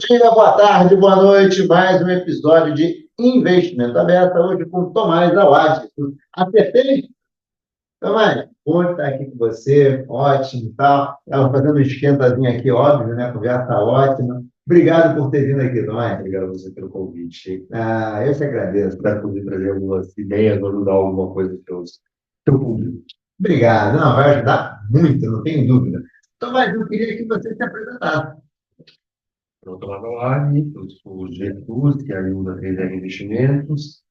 dia, boa tarde, boa noite. Mais um episódio de Investimento Aberto, hoje com Tomás Awad. Acertei? Tomás, bom estar aqui com você, ótimo e tal. Estava fazendo um esquentazinho aqui, óbvio, né? Conversa ótima. Obrigado por ter vindo aqui, Tomás. Obrigado a você pelo convite. Eu que agradeço. Espero poder trazer algumas ideias ou ajudar alguma coisa para o seu público. Obrigado. Não, vai ajudar muito, não tenho dúvida. Tomás, eu queria que você se apresentasse. Eu estou lá no ARE, eu sou gestor, que ajuda a 3R Investimentos.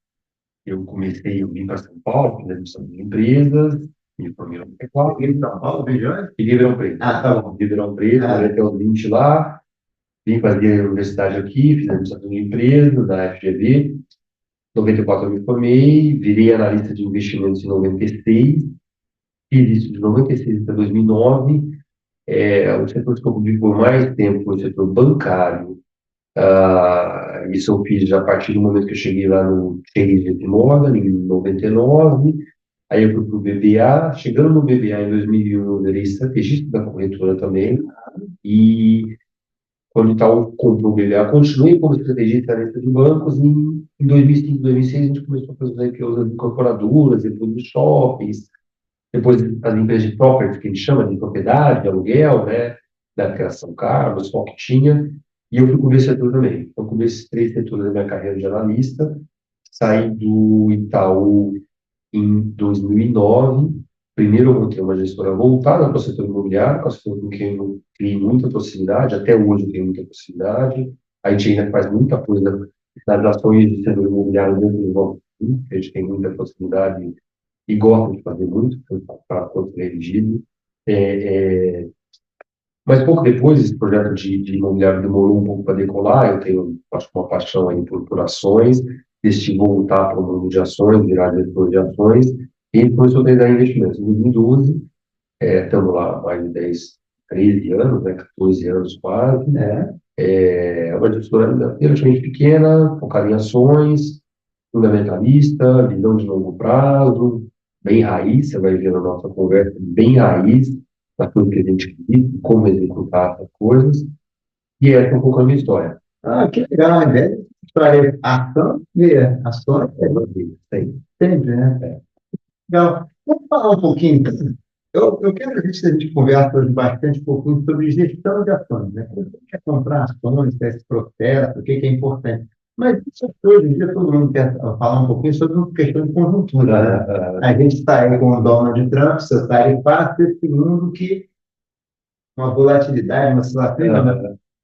Eu vim para São Paulo, fiz admissão de empresas, me formei no P4. Em São Paulo, regiões? E Ribeirão Preto. Tá bom. Ribeirão Preto, Ah. morei até os 20 lá. Vim fazer a universidade aqui, fiz admissão de empresas da FGV. Em 94 eu me formei, virei analista de investimentos em 96. Fiz isso de 96 até 2009. O setor que eu cobri por mais tempo foi o setor bancário. Isso eu fiz já a partir do momento que eu cheguei lá no Chase JP Morgan, em 99. Aí eu fui para o BBA. Chegando no BBA em 2001, eu virei estrategista da corretora também. E quando o Itaú comprou o BBA, continuei como estrategista na lista de bancos. Em 2005, 2006, a gente começou a fazer IPOs das incorporadoras, depois dos shoppings, depois as empresas de property, que a gente chama de propriedade, de aluguel, né, da criação Carlos, qual que tinha, e eu fui cobrir esse setor também. Então, cobri esses três setores da minha carreira de analista, saí do Itaú em 2009. Primeiro, eu montei uma gestora voltada para o setor imobiliário, que é um setor com quem eu criei muita proximidade, até hoje eu tenho muita proximidade. A gente ainda faz muita coisa nas ações do setor imobiliário dentro do banco, a gente tem muita proximidade e gosta de fazer muito, para todos elegidos. Mas pouco depois, esse projeto de imobiliário demorou um pouco para decolar. Eu tenho, acho que uma paixão aí por ações, decidi voltar para o mundo de ações, virar diretor de ações, e a gente começou a tentar investimentos. Em 2012, estamos lá há mais de 10, 13 anos, né, 14 anos quase. É uma gestora relativamente pequena, focada em ações, fundamentalista, visão de longo prazo, bem raiz, você vai ver na nossa conversa, bem raiz, daquilo que a gente vive, como executar essas coisas, e essa é um pouco a minha história. Que legal, né? História, ação e ações, sempre, né? Legal. Vamos falar um pouquinho, então. Eu quero que a gente converse hoje bastante um pouquinho sobre gestão de ações, né? Como você quer comprar ações, esse processo, o que é importante. Mas isso hoje em dia todo mundo quer falar um pouquinho sobre uma questão de conjuntura, né? A gente está aí com o Donald Trump, seu tarifácio, esse mundo que uma volatilidade, uma oscilação.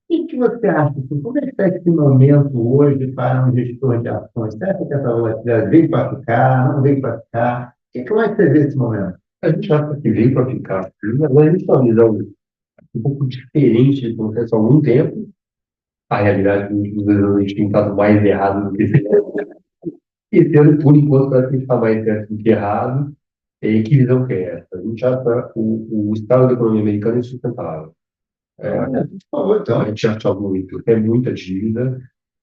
O que você acha? Assim, como é que está esse momento hoje para um gestor de ações? Você acha que essa volatilidade veio para ficar, não veio para ficar? Como é que você vê esse momento? A gente acha que veio para ficar, mas a gente tem uma visão um pouco diferente do processo há algum tempo. A realidade dos anos a gente tem estado mais errado do que certo. Esse ano, por enquanto, parece que a gente está mais certo do que errado. E que visão que é essa? A gente acha o estado da economia americana insustentável. Por favor, então. A gente acha muito, é muita dívida,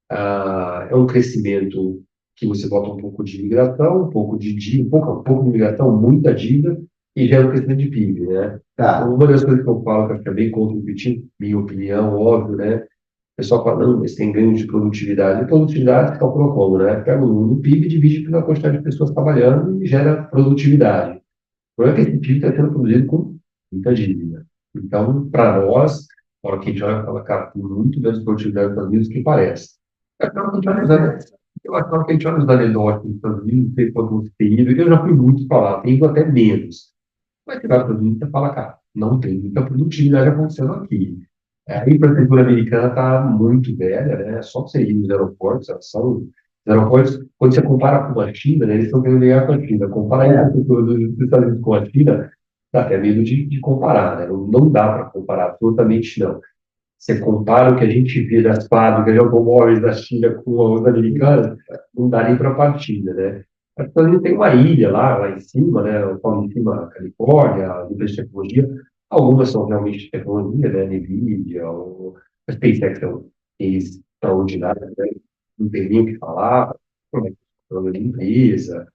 é um crescimento que você bota um pouco de imigração, um pouco de dívida, um pouco de imigração, muita dívida, e gera um crescimento de PIB, né? Tá. Uma das coisas que eu falo, que acho que é bem contra-intuitivo, minha opinião, óbvio, né? O pessoal fala, não, mas tem ganho de produtividade. E produtividade se calcula como, né? Pega o número do PIB, divide pela quantidade de pessoas trabalhando e gera produtividade. O problema é que esse PIB está sendo produzido com muita dívida. Então, para nós, na hora que a gente olha e fala, cara, tem muito menos produtividade nos Estados Unidos do que parece. Eu acho que a gente olha os anedóticos dos Estados Unidos, não sei quanto você tem ido, eu já fui muito para lá, tenho até menos. Mas você vai para os Estados Unidos e fala, cara, não tem muita produtividade acontecendo aqui. A infraestrutura americana está muito velha, né? É só você ir nos aeroportos, os aeroportos, quando você compara com a China, né, eles estão querendo ganhar com a China. Comparar a infraestrutura dos Estados Unidos com a China, dá até medo de comparar, né? Não dá para comparar, absolutamente não. Você compara o que a gente vê das fábricas de automóveis da China com as americanas, não dá nem para partida, né? Mas também tem uma ilha lá em cima, né? Eu falo em cima, a Califórnia, a empresa de tecnologia. Algumas são realmente de tecnologia, né? NVIDIA, a SpaceX é um case extraordinário, né? Não tem nem o que falar, problema de empresa.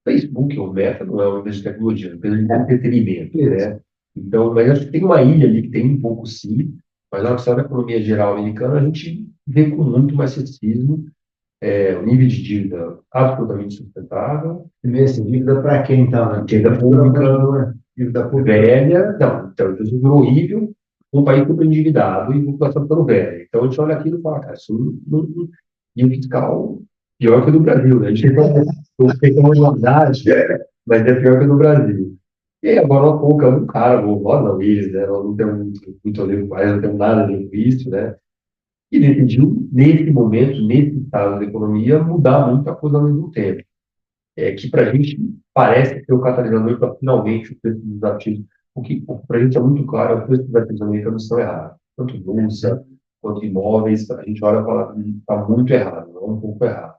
Facebook ou Meta não é uma empresa de tecnologia, é uma empresa de entretenimento, né? Então, mas acho que tem uma ilha ali que tem um pouco sim, Mas na questão da economia geral americana, a gente vê com muito mais ceticismo o nível de dívida absolutamente sustentável, Nesse dívida para quem, então, né? dívida pública Dívida pública. velha, não, então isso virou horrível, um país super endividado e população ficando velha. Então a gente olha aquilo e fala, cara, isso e o fiscal pior que o do Brasil, né? A gente tem uma igualdade, mas é pior que o do Brasil. E aí, agora há pouco, um cara, nós não, eles, né? Nós não temos muito a ver com eles, não temos nada a ver com isso, né? E decidiu, nesse momento, nesse estado da economia, mudar muita coisa ao mesmo tempo. Que para a gente parece ser o catalisador para finalmente o preço dos ativos. O que para a gente é muito claro, é o preço dos ativos americanos estão errados. Tanto bolsa quanto imóveis, a gente olha e fala, está muito errado, não é um pouco errado.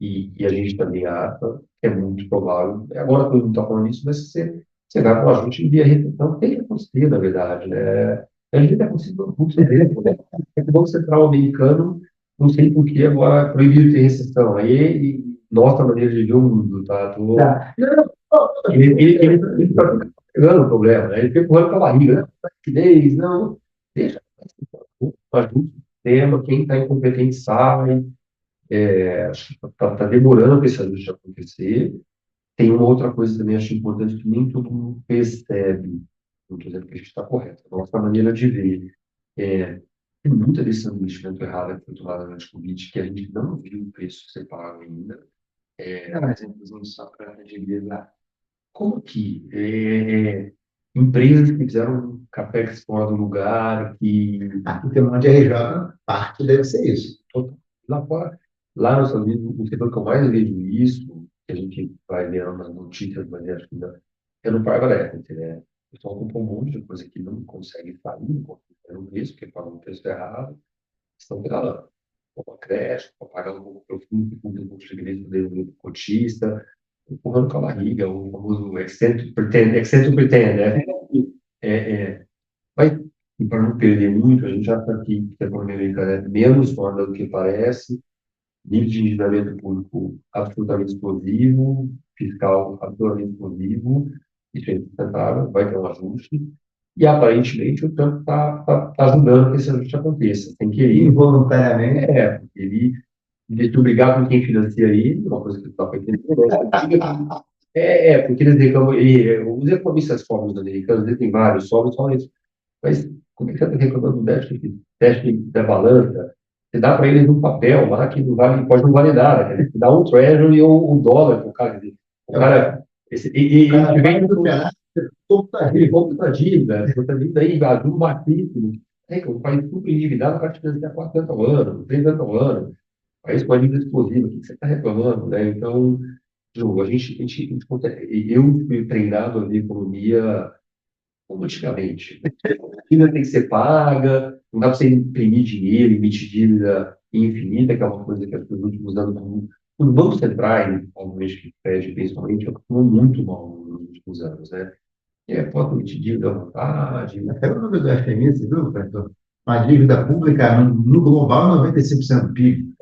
E a gente também acha que é muito provável. Agora todo mundo está falando isso, mas se você vai para o ajuste via recessão, tem que acontecer, na verdade, né? A gente tem acontecido muito tempo, né? É que o Banco Central americano, não sei por que agora proibiu ter recessão. Aí, nossa maneira de ver o mundo, tá? Tá. Ele está pegando o problema, né? Ele fica empurrando com a barriga, né? Liquidez, não, deixa. Ajusta o sistema, quem está incompetente sai. Acho que está demorando esse ajuste acontecer. Tem uma outra coisa também, acho importante, que nem todo mundo percebe. Não estou dizendo que a gente está correto. A nossa maneira de ver. É, tem muita decisão de investimento errada que foi tomada durante o Covid, que a gente não viu o preço ser pago ainda. Exemplos só para agilizar. Como que empresas que fizeram um capex fora do lugar, que Aqui tem um monte de RJ, parte deve ser isso. lá fora, lá nos Estados Unidos, o setor que eu mais vejo isso, que a gente vai vendo nas notícias, mas acho que ainda é no private equity, né? O pessoal comprou um monte de coisa que não consegue sair, não consegue fazer um preço, porque pagam um preço errado, estão pedalando. Uma creche, pagar um pouco profundo, com um pouco de segredo do cotista, empurrando com a barriga, o famoso accent to pretend, né? É, é, mas, e para não perder muito, a gente já está aqui, que a economia americana é menos forte do que parece, nível de endividamento público absolutamente explosivo, fiscal absolutamente explosivo, isso é insustentável, vai ter um ajuste, e aparentemente o Trump está ajudando que esse ajuste aconteça, sem querer. Involuntariamente. Porque ele, em vez de obrigar com quem financia ele, uma coisa que dá para entender, né? Porque eles reclamam, os economistas pobres americanos, eles têm vários, só isso. Mas como é que você está reclamando do déficit da balança? Você dá para eles um papel lá que não vale, pode não valer nada. Você dá um treasury ou um dólar para o cara. O cara, ele vem do pedaço, ele compra a dívida, a dívida aí, ajuda baixíssimo. Que um país super endividado, o cara te financia 4 anos ao ano, 3 anos ao ano. País com a dívida explosiva, o que você está reclamando, né? Então, de novo, eu fui treinado a ver economia como antigamente. A dívida tem que ser paga, não dá para você imprimir dinheiro, emitir dívida infinita, que é uma coisa que nos últimos anos, os bancos centrais, obviamente, que Fed principalmente, atuam muito mal nos últimos anos, né? Pode emitir dívida à vontade. Até o número do FMI, você viu, professor? A dívida pública no global, 95% do PIB.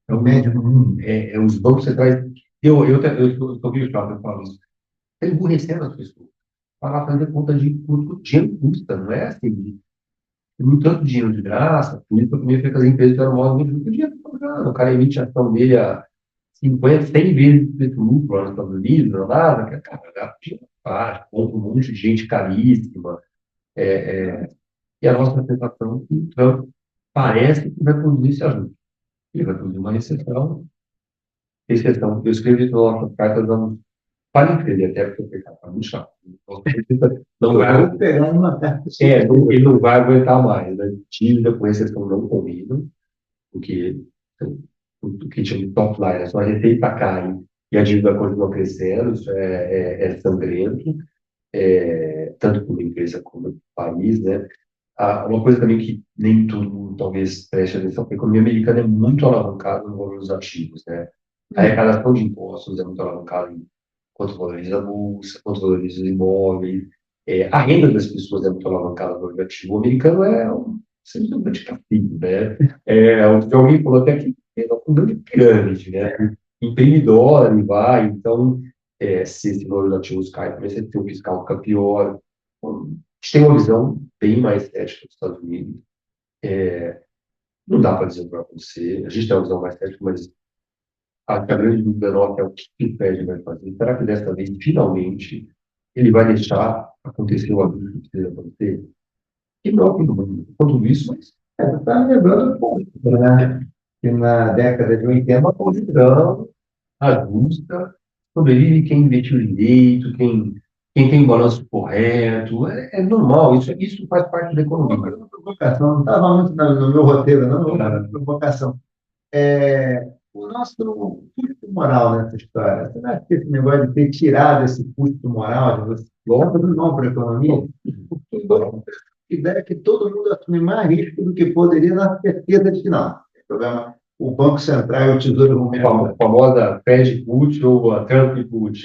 É o médio no mundo. Os bancos centrais, eu estou vendo eu falo isso, eles emburreceram as pessoas para fazer conta de quanto o dinheiro custa, não é assim, tem muito tanto dinheiro de graça, por isso que eu também fico as empresas que eram mal muito o dinheiro está pagando, o cara emite a ação dele a 50, 100 vezes o preço do lucro lá nos Estados Unidos, não é nada, que cara, dá dinheiro fácil, compra um monte de gente caríssima, e a nossa sensação é que o Trump parece que vai produzir esse ajuste. Ele vai produzir uma recessão. Eu escrevi isso na nossa carta, para escrever até porque eu falei, cara, tá muito chato. Não vai, pegar uma carta. ele não vai aguentar mais, né? Dívida com recessão não combinam, porque o que chama de top line, a sua receita cai e a dívida continua crescendo, isso é sangrento, tanto para a empresa como para o país, né? Uma coisa também que nem todo mundo talvez preste atenção, a economia americana é muito alavancada no valor dos ativos, né? A arrecadação de impostos é muito alavancada em quanto valoriza a bolsa, quanto valoriza os imóveis, a renda das pessoas é muito alavancada no valor do ativo. O americano é simplesmente castigo, né? Alguém falou até que é um grande pirâmide, né? Imprime dólar e vai, então, se esse valor dos ativos cai, também você tem um fiscal que fica pior. Então, a gente tem uma visão bem mais cética dos Estados Unidos. Não dá para dizer o que vai acontecer. A gente tem uma visão mais técnica, mas a grande dúvida nossa é o que o Fed vai fazer. Será que dessa vez, finalmente, ele vai deixar acontecer o abuso que precisa acontecer? E não é todo mundo. Com tudo isso, mas Está me lembrando um pouco, né? Que na década de 80, uma posição justa, sobrevive quem investiu direito, quem tem o balanço correto. É normal, isso faz parte da economia. uma provocação, não estava muito no meu roteiro, não, uma provocação. O nosso custo moral nessa história, você não acha que esse negócio de ter tirado esse custo moral de você está fazendo mal para a economia? Porque a ideia é que todo mundo assume mais risco do que poderia na certeza de que não. Tem problema. O Banco Central e o Tesouro vão A famosa Fed put ou a Trump put.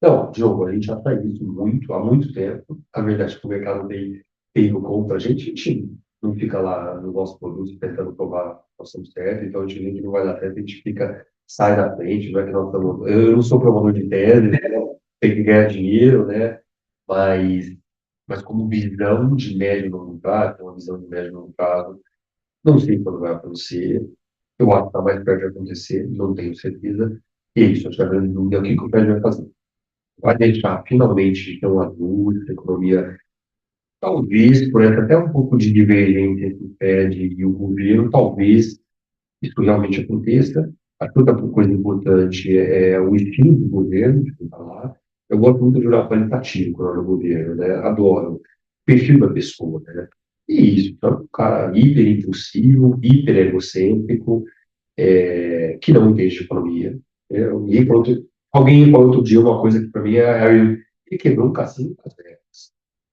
Não, Diogo, a gente já faz isso há muito tempo. A verdade é que o mercado tem no contra a gente não fica lá no nosso produto tentando provar que nós estamos certos, então a gente vê que não vai dar certo, a gente sai da frente, não é que nós estamos. Eu não sou promotor de tese, né? Tem que ganhar dinheiro, né? Mas, mas como visão de médio e longo prazo, uma visão de médio e longo prazo, não sei quando vai acontecer. Eu acho que está mais perto de acontecer, não tenho certeza. E é isso, acho que a grande dúvida é o que o Fed vai fazer. Vai deixar finalmente de ter uma luz, a economia, talvez, por essa até um pouco de divergência entre o Fed e o governo, talvez isso realmente aconteça. A outra coisa importante é o estilo do governo, de falar. Eu gosto muito de olhar qualitativo quando olho o governo, né? Adoro. O perfil da pessoa, né? E isso, então, um cara hiper impulsivo, hiper egocêntrico, que não entende de economia. Alguém falou outro dia uma coisa que para mim ele quebrou um cassino das Vegas.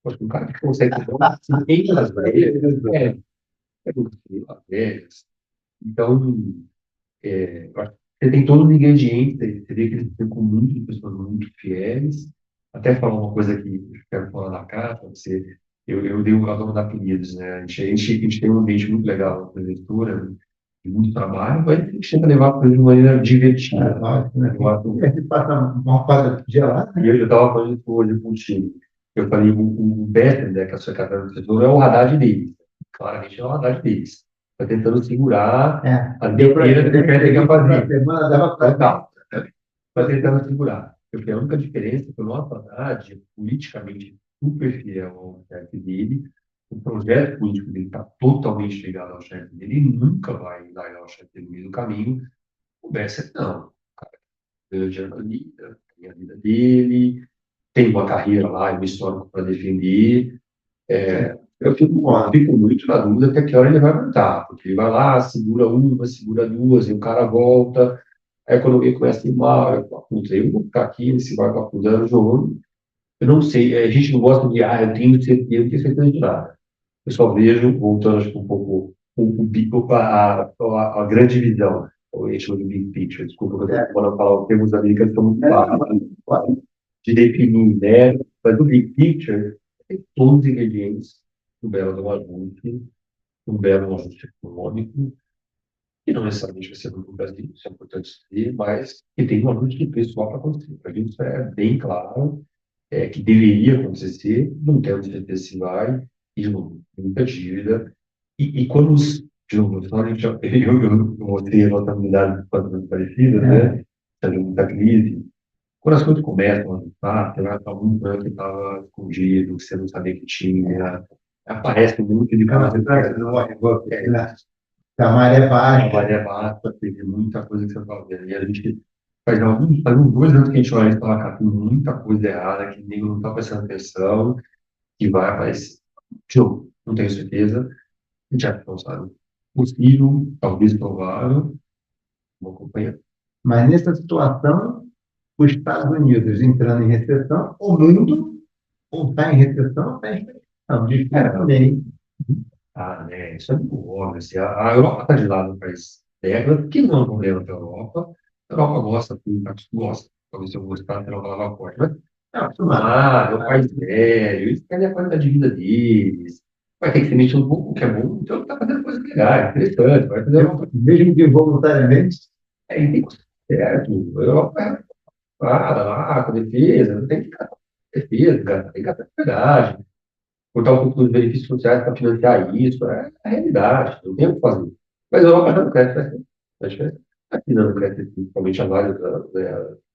Acho que um cara que consegue quebrar um cassino em Las Vegas é muito frio, Las Vegas. Então, eu acho que você tem todos os ingredientes, aí, você vê que eles ficam muito de pessoas muito fiéis. Até falar uma coisa que eu quero falar na carta, eu dei o adoro dar apelidos, né? A gente tem um ambiente muito legal na prefeitura, de muito trabalho, mas a gente tenta levar a coisa de maneira divertida. lógico, né? Eu acho A gente passa uma quadra gelada, e né? eu estava falando isso hoje com o time. Eu falei, o Better, né, que é a secretária do setor, é o Haddad deles. Claramente é o Haddad deles. Está tentando segurar a bandeira do que o Better quer fazer. Semana dava para Total. Está tentando segurar. Porque a única diferença é que o nosso Haddad é politicamente super fiel ao chefe dele. O projeto político dele está totalmente ligado ao chefe dele e nunca vai largar o chefe dele no meio do caminho. O Besser não. Grande analista, tem a vida dele, tem uma carreira lá, uma história para defender. Eu fico muito na dúvida até que hora ele vai voltar, porque ele vai lá, segura uma, segura duas, e o cara volta, aí a economia começa a ir mal, eu falo, "Putz, eu vou ficar aqui nesse barco afundando, jogando. Eu não sei, a gente não gosta de, eu tenho certeza, eu não tenho certeza de nada. Eu só vejo, voltando acho que um pouco, a grande visão, ou a gente chama de big picture, desculpa, eu estou falando falar os termos americanos que são muito fáceis de definir, né? Mas o big picture tem todos os ingredientes do belo de um ajuste, um belo ajuste econômico, que não necessariamente vai ser no Brasil, isso é importante dizer, mas que tem um ajuste pessoal para acontecer. Para mim, isso é bem claro, que deveria acontecer, não temos certeza se vai, e de novo, muita dívida. E quando de novo, só a gente, eu mostrei a nossa unidade de parecidas, né? Tendo muita crise. Quando as coisas começam a ajustar, você vai para algum plano que estava escondido, que você não sabia que tinha, aparece um monte de coisa. a maré A baixa. maré baixa, teve muita coisa que você estava vendo. E a gente faz uns 2 anos que a gente olha e fala, cara, tem muita coisa errada, que ninguém não está prestando atenção, que vai aparecer. Eu não tenho certeza, a gente acha que não sabe. Possível, talvez provável, vou acompanhar. Mas nessa situação, os Estados Unidos entrando em recessão, o mundo ou está em recessão ou está em recessão. Difícil também. Né, isso é muito óbvio. Assim, a Europa está de lado faz décadas, que não é um problema para a Europa. A Europa gosta, gosta. Talvez se eu gostar, ela falava forte. Mas é acostumado, é um país velho, eles querem a qualidade de vida deles. Vai ter que se mexer um pouco, o que é bom, então está fazendo coisas legais, interessante. Vai fazer uma coisa. Mesmo que voluntariamente, E tem coisa certo. A Europa é preocupada lá com a defesa, tem que gastar com defesa, tem que gastar com verdade. cortar um pouco dos benefícios sociais para financiar isso, é a realidade, não tem o que fazer. Mas a Europa já não cresce, né? A diferença é que não cresce, principalmente a vários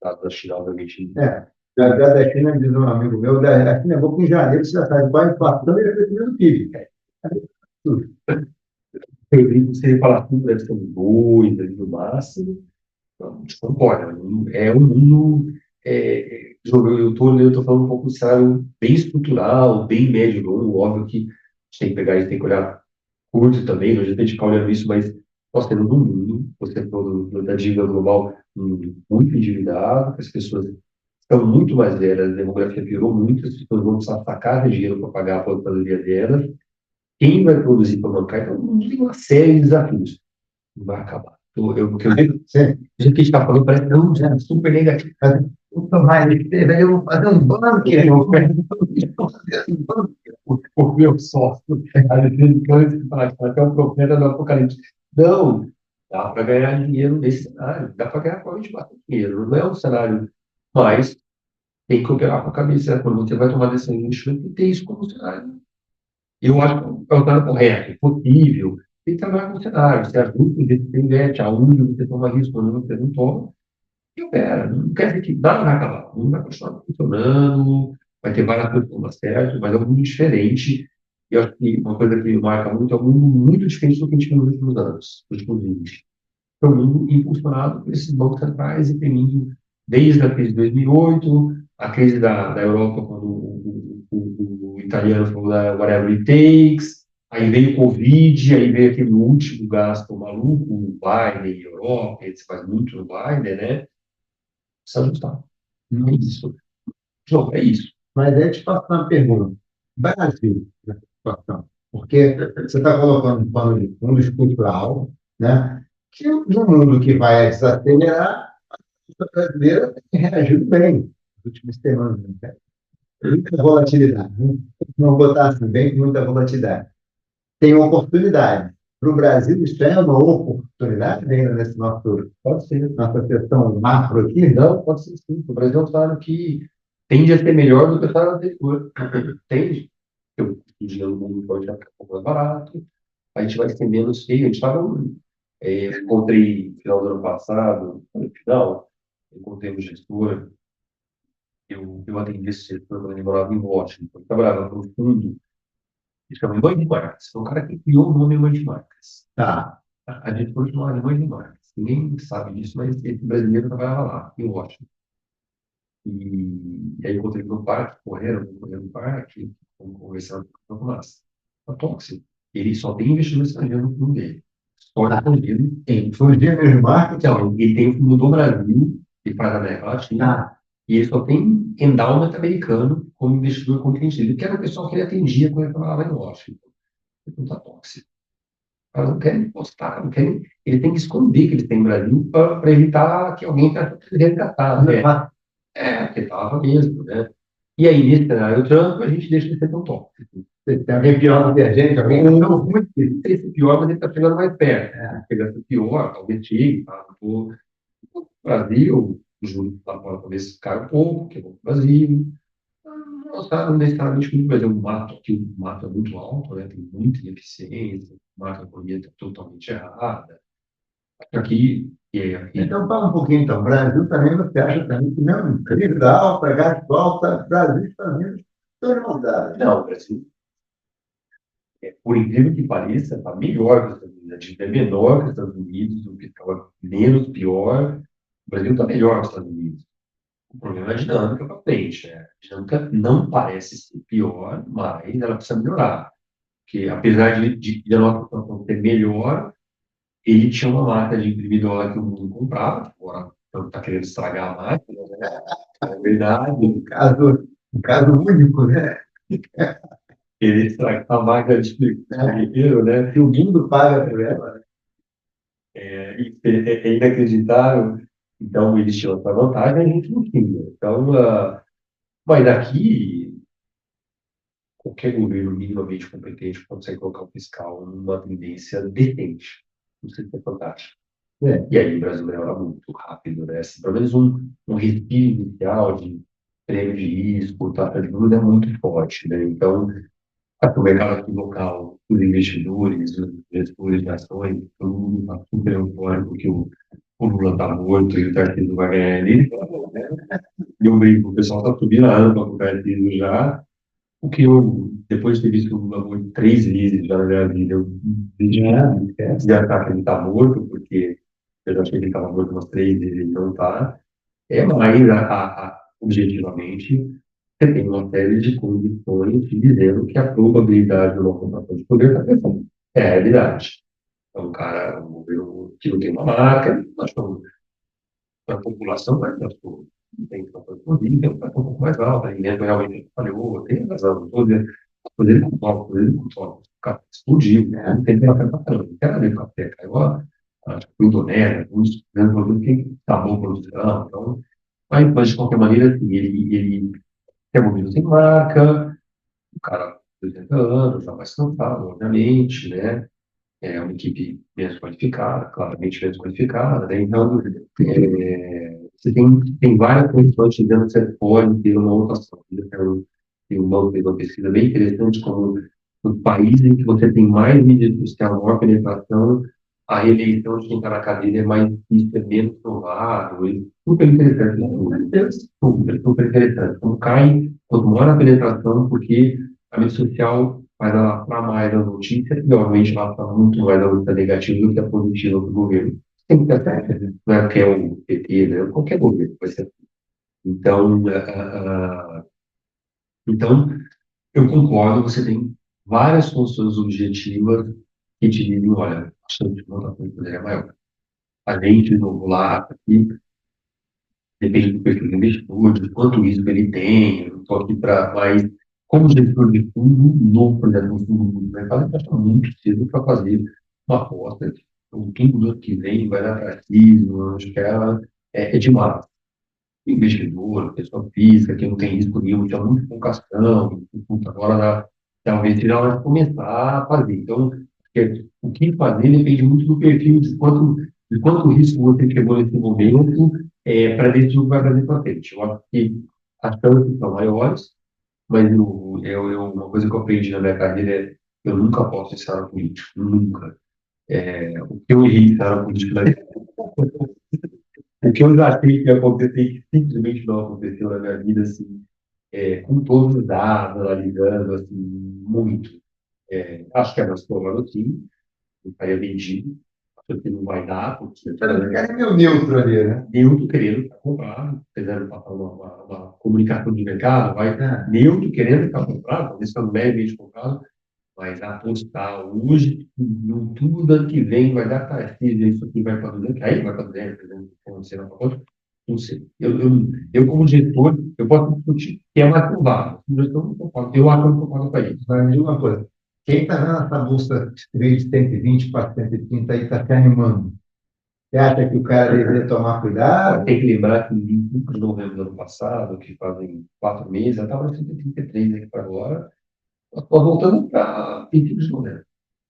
dados da China, obviamente. É, da China, diz um amigo meu, da China é bom que em janeiro você já está de quase inflação e crescimento do PIB. Eu brinco, se falar tudo deve ser um 2, ali no máximo. Não, concordo. É um mundo. Eu tô falando um pouco do cenário bem estrutural, bem médio, longo. Óbvio que a gente tem que olhar curto também, não adianta a gente ficar olhando isso, mas nós temos um mundo, você falou da dívida global, um mundo muito endividado, as pessoas estão muito mais velhas, a demografia piorou muito, as pessoas vão precisar sacar dinheiro para pagar a aposentadoria delas. Quem vai produzir para bancar? Então, o mundo tem uma série de desafios. Não vai acabar. Porque eu vejo, do jeito que a gente está falando, parece não, já é super negativo. Nunca mais, eu vou fazer um banco, eu vou fazer um banco, o meu sócio, a gente fala, até o profeta do Apocalipse. Não, dá para ganhar dinheiro nesse cenário, dá para ganhar provavelmente bastante dinheiro. Não é um cenário, mas tem que operar com a cabeça. Quando você vai tomar decisão de investimento, tem que ter isso como cenário. Eu acho que é o cenário correto, é possível. Tem que trabalhar com o cenário. Você ajuda o jeito que você investe, aonde você toma risco, onde você não toma. E opera. Não quer dizer que nada vai acabar. O mundo vai continuar funcionando, vai ter várias coisas que vão dar certo, mas é um mundo diferente. E eu acho que uma coisa que marca muito é um mundo muito diferente do que a gente viu nos últimos anos, nos últimos 20. É um mundo impulsionado por esses bancos centrais e tendo desde a crise de 2008, a crise da Europa, quando o italiano falou da whatever it takes, aí veio o Covid, aí veio aquele último gasto maluco, o Biden, Europa, eles fazem muito no Biden, né? Precisa ajustar. É isso. João, é isso. Mas aí eu te faço uma pergunta. Brasil, nessa situação, porque você está colocando um pano de fundo estrutural, né? Que no mundo que vai desacelerar, a brasileira tem reagido bem nos últimos semanas. Né? Muita volatilidade. Né? Vamos botar assim, bem com muita volatilidade. Tem oportunidade. Para o Brasil, isso é uma oportunidade ainda nesse nosso, Pode ser. nossa sessão macro aqui? Não, pode ser sim. O Brasil é um cenário que tende a ser melhor do que o cenário anterior. Tende. O dinheiro no mundo pode ficar um pouco mais barato, a gente vai ser menos feio. A gente estava. Encontrei no final do ano passado, no final, encontrei um gestor, eu atendi esse gestor quando ele morava em Washington, ele trabalhava no fundo, ele chama Mãe de Marcas, é um cara que criou o nome Mãe de Marcas. Tá. A gente pode chamar de Mãe de Marcas. Ninguém sabe disso, mas esse brasileiro trabalhava lá, em Washington. E aí eu encontrei ele no parque, correndo no parque, conversando com o Tomás. A Tóxico, ele só tem investimento estrangeiro no fundo dele. História com ele tem. Foi o dia mesmo, Marcos? Então, ele tem o fundo do Brasil, ele faz a América Latina, Tá. e ele só tem endowment americano como investidor compreendido, que era o pessoal que ele atendia quando ele trabalhava em Washington. Ele não está tóxico. Elas não querem postar, não querem. Ele tem que esconder que ele tem no Brasil para evitar que alguém tente resgatar. Né? Porque estava mesmo, né? E aí, nesse cenário Trump, a gente deixa de ser tão tóxico. Tem alguém pior do que a gente? Alguém Não, muito difícil. Esse pior, mas ele está chegando mais perto. Chegando pior, talvez chegue, tá? O Brasil, os juros lá fora talvez caia um pouco, que é bom para o Brasil. Não está necessariamente muito, mas o mato aqui, o mato é muito alto, né? Tem muita ineficiência, o mato, a economia está totalmente errada. Aqui, aqui. Então, fala um pouquinho, então. Brasil também, você acha também que não? Dívida alta, gasto alta, Brasil e Estados Unidos, estão irmãos. Não, o Brasil, por incrível que pareça, está melhor que os Estados Unidos. A dívida é menor que os Estados Unidos, o que estava menos pior. O Brasil está melhor que os Estados Unidos. O problema é a dinâmica para frente. Né? A dinâmica não parece ser pior, mas ela precisa melhorar. Porque, apesar de a nossa situação ser melhor, ele tinha uma marca de imprimir dólar que o mundo comprava, que agora está querendo estragar a máquina, né? É verdade. Um caso único, né? Ele estraga a máquina de dinheiro, né? Que o mundo paga por ela. Né? É inacreditável. Então, eles tinham essa vantagem, a gente não tinha. Então, mas aqui, qualquer governo minimamente competente consegue colocar o fiscal numa tendência decente. Não sei se é fantástico. E aí o Brasil melhora muito rápido, né? Assim, pelo menos um respiro inicial de prêmio de risco, taxa de juros é muito forte, né? Então, O mercado aqui local, os investidores, os gestores de ações, todo mundo está super eufórico que o Lula está morto e o Tarcísio vai ganhar ali. E eu brinco, o pessoal está subindo a rampa com o Tarcísio já. O que eu, depois de ter visto o Lula morto 3 vezes já na minha vida, eu já está que ele está morto, porque eu já achei que ele estava morto umas 3 vezes, ele não está. É mais, objetivamente, você tem uma série de condições dizendo que a probabilidade de uma ocupação de poder está crescendo. É a realidade. Então, cara, um governo que não tem uma marca, nós estamos, a população vai ter tem situações políticas, tem um pouco mais alta, e dentro realmente falhou, tem razão, não estou dizendo, poder ele controla, o cara explodiu, né? Não tem café para caramba, não quero ver café, caiu acho que o Indonésia, uns grandes que está bom produção, então, mas de qualquer maneira, assim, ele tem um governo sem marca, o cara, 80 anos, já mais cansado, obviamente, né? É uma equipe menos qualificada, claramente menos qualificada, né? Então, você tem várias condições dizendo que você pode ter uma outra ação. Tem uma pesquisa bem interessante como no país em que você tem mais mídia social, maior penetração, a reeleição de quem está na cadeira é mais difícil, é menos provável, super interessante, super interessante. Como cai, quanto maior a penetração, porque a mídia social vai para mais a notícia e, obviamente, ela está muito mais a notícia negativa do que a positiva do governo. Tem que ter certeza, não é porque é o PT, né? Qualquer governo vai ser assim. Então, então, eu concordo, você tem várias funções objetivas que te dizem, olha, a chance de votação de poder é maior. A gente, de novo, lá, aqui, depende do perfil do investidor, de quanto risco ele tem, eu estou aqui para mais, como gestor de fundo, novo, por exemplo, no fundo do mercado, está muito cedo para fazer uma aposta. O quinto do ano que vem vai dar para eu acho que é demais. Investidor, pessoa física, que não tem risco nenhum, tinha muita vocação, agora talvez seja a hora de começar a fazer. Então, o que fazer depende muito do perfil, de quanto risco você chegou nesse momento, para decidir o que vai fazer para frente. Eu acho que as chances são maiores, mas uma coisa que eu aprendi na minha carreira é eu nunca posso estar na política, nunca. O que eu errei estar na política, o que eu já sei que ia acontecer, e que simplesmente não aconteceu na minha vida, assim, com todos os dados, analisando, assim, muito. Acho que é mais provável, sim, eu estaria vendido, acho que não vai dar, porque O cara é meio neutro ali, né? neutro querendo ficar comprado, apesar de passar uma comunicação de mercado, vai É. neutro querendo ficar comprado, talvez ficando levemente comprado, mas apostar hoje, no tudo ano que vem, vai dar Tarcísio, isso aqui vai para 200, aí vai para 200, 300, como você não falou, não sei. Eu, como gestor, eu posso discutir que é mais provável. Como gestor, não concordo. Eu acho que eu não concordo com isso. Mas me diga uma coisa, quem está vendo essa bolsa de 120, 430 aí está se animando? Você acha que o cara deveria tomar cuidado? Tem que lembrar que em 25 de novembro do ano passado, que fazem 4 meses, eu estava em 133 aqui para agora, estou voltando para 25 de novembro.